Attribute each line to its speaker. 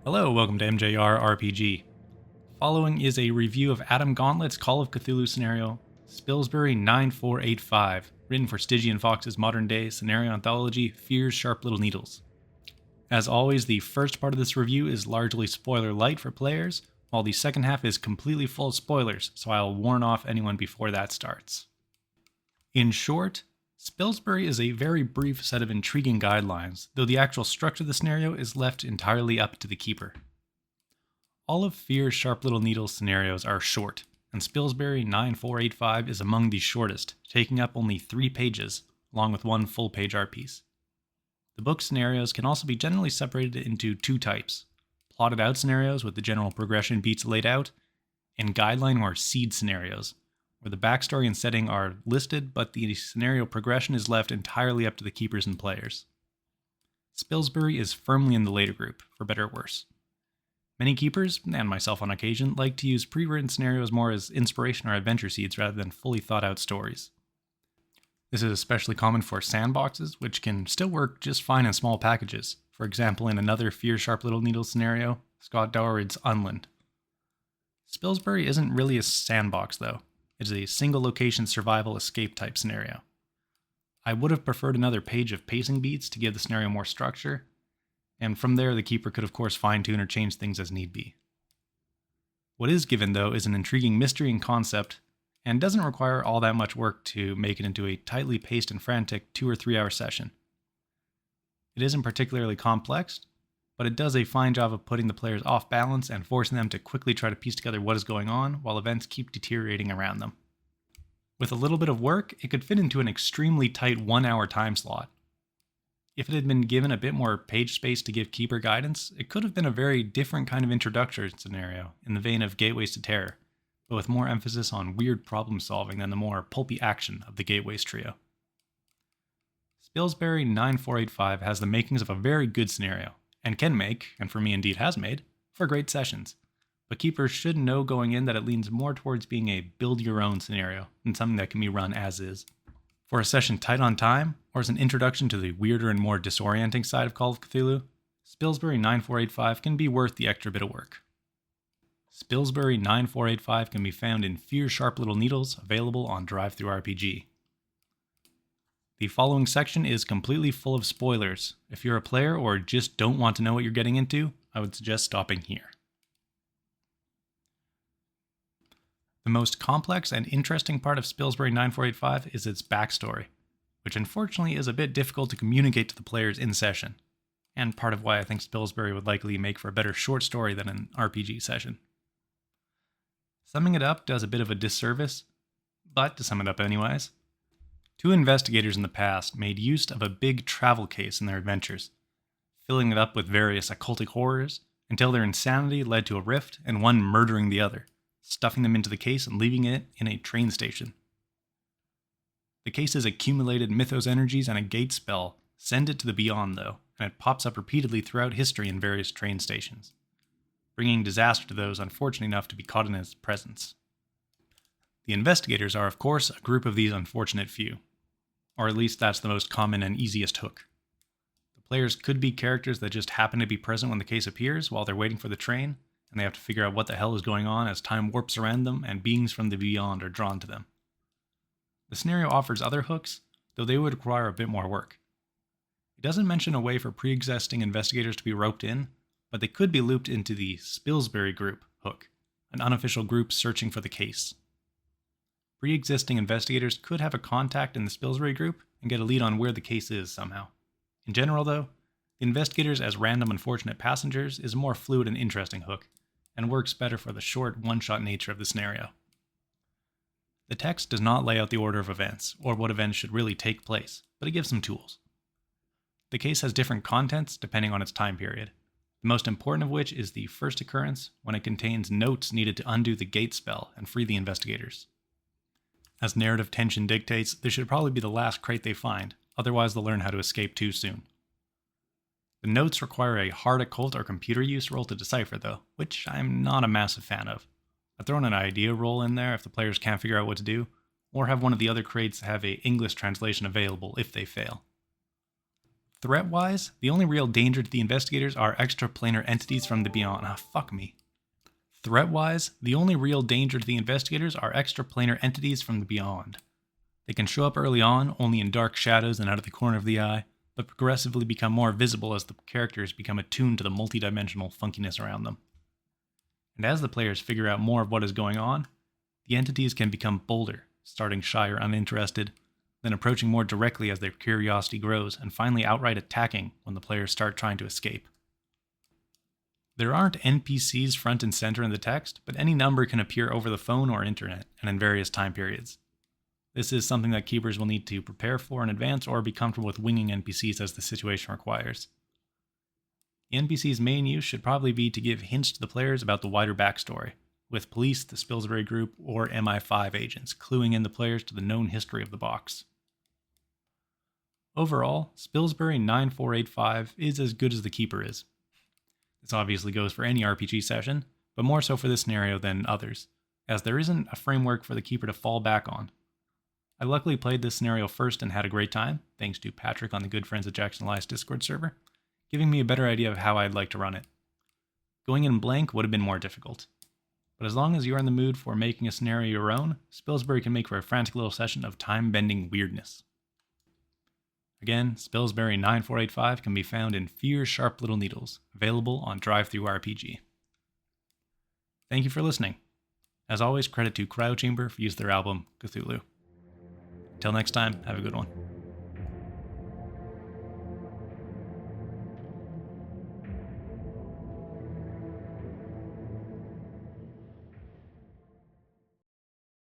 Speaker 1: Hello, welcome to MJR RPG. Following is a review of Adam Gauntlett's Call of Cthulhu scenario, Spilsbury 9485, written for Stygian Fox's modern-day scenario anthology, Fear's Sharp Little Needles. As always, the first part of this review is largely spoiler-light for players, while the second half is completely full of spoilers, so I'll warn off anyone before that starts. In short, Spilsbury is a very brief set of intriguing guidelines, though the actual structure of the scenario is left entirely up to the keeper. All of Fear's Sharp Little Needles scenarios are short, and Spilsbury 9485 is among the shortest, taking up only 3 pages, along with one full-page art piece. The book scenarios can also be generally separated into 2 types: plotted out scenarios with the general progression beats laid out, and guideline or seed scenarios, where the backstory and setting are listed, but the scenario progression is left entirely up to the keepers and players. Spilsbury is firmly in the later group, for better or worse. Many keepers, and myself on occasion, like to use pre-written scenarios more as inspiration or adventure seeds rather than fully thought out stories. This is especially common for sandboxes, which can still work just fine in small packages. For example, in another Fear Sharp Little Needles scenario, Scott Dowerid's Unland. Spilsbury isn't really a sandbox though. It is a single location survival escape type scenario. I would have preferred another page of pacing beats to give the scenario more structure, and from there the keeper could of course fine-tune or change things as need be. What is given though is an intriguing mystery and concept, and doesn't require all that much work to make it into a tightly paced and frantic 2 or 3 hour session. It isn't particularly complex, but it does a fine job of putting the players off balance and forcing them to quickly try to piece together what is going on while events keep deteriorating around them. With a little bit of work, it could fit into an extremely tight 1 hour time slot. If it had been given a bit more page space to give keeper guidance, it could have been a very different kind of introductory scenario in the vein of Gateways to Terror, but with more emphasis on weird problem solving than the more pulpy action of the Gateways trio. Spilsbury 9485 has the makings of a very good scenario, and can make, and for me indeed has made, for great sessions. But keepers should know going in that it leans more towards being a build-your-own scenario than something that can be run as is. For a session tight on time, or as an introduction to the weirder and more disorienting side of Call of Cthulhu, Spilsbury 9485 can be worth the extra bit of work. Spilsbury 9485 can be found in Fear's Sharp Little Needles, available on DriveThruRPG. The following section is completely full of spoilers. If you're a player or just don't want to know what you're getting into, I would suggest stopping here. The most complex and interesting part of Spilsbury 9485 is its backstory, which unfortunately is a bit difficult to communicate to the players in session, and part of why I think Spilsbury would likely make for a better short story than an RPG session. Summing it up does a bit of a disservice, but to sum it up anyways, 2 investigators in the past made use of a big travel case in their adventures, filling it up with various occultic horrors until their insanity led to a rift and one murdering the other, stuffing them into the case and leaving it in a train station. The case's accumulated mythos energies and a gate spell send it to the beyond though, and it pops up repeatedly throughout history in various train stations, bringing disaster to those unfortunate enough to be caught in its presence. The investigators are of course a group of these unfortunate few. Or at least that's the most common and easiest hook. The players could be characters that just happen to be present when the case appears while they're waiting for the train, and they have to figure out what the hell is going on as time warps around them and beings from the beyond are drawn to them. The scenario offers other hooks, though they would require a bit more work. It doesn't mention a way for pre-existing investigators to be roped in, but they could be looped into the Spilsbury group hook, an unofficial group searching for the case. Pre-existing investigators could have a contact in the Spilsbury group and get a lead on where the case is somehow. In general though, the investigators as random unfortunate passengers is a more fluid and interesting hook, and works better for the short one-shot nature of the scenario. The text does not lay out the order of events, or what events should really take place, but it gives some tools. The case has different contents depending on its time period, the most important of which is the first occurrence when it contains notes needed to undo the gate spell and free the investigators. As narrative tension dictates, this should probably be the last crate they find, otherwise they'll learn how to escape too soon. The notes require a hard occult or computer use roll to decipher though, which I'm not a massive fan of. I've thrown an idea roll in there if the players can't figure out what to do, or have one of the other crates have a English translation available if they fail. Threat-wise, the only real danger to the investigators are extraplanar entities from the beyond. Fuck me. Threat-wise, the only real danger to the investigators are extraplanar entities from the beyond. They can show up early on, only in dark shadows and out of the corner of the eye, but progressively become more visible as the characters become attuned to the multidimensional funkiness around them. And as the players figure out more of what is going on, the entities can become bolder, starting shy or uninterested, then approaching more directly as their curiosity grows, and finally outright attacking when the players start trying to escape. There aren't NPCs front and center in the text, but any number can appear over the phone or internet, and in various time periods. This is something that keepers will need to prepare for in advance or be comfortable with winging NPCs as the situation requires. The NPC's main use should probably be to give hints to the players about the wider backstory, with police, the Spilsbury group, or MI5 agents cluing in the players to the known history of the box. Overall, Spilsbury 9485 is as good as the keeper is. This obviously goes for any RPG session, but more so for this scenario than others, as there isn't a framework for the keeper to fall back on. I luckily played this scenario first and had a great time, thanks to Patrick on the Good Friends of Jackson Elias Discord server, giving me a better idea of how I'd like to run it. Going in blank would have been more difficult. But as long as you're in the mood for making a scenario your own, Spilsbury can make for a frantic little session of time-bending weirdness. Again, Spilsbury 9485 can be found in Fear's Sharp Little Needles, available on DriveThruRPG. Thank you for listening. As always, credit to Cryochamber for use of their album, Cthulhu. Until next time, have a good one.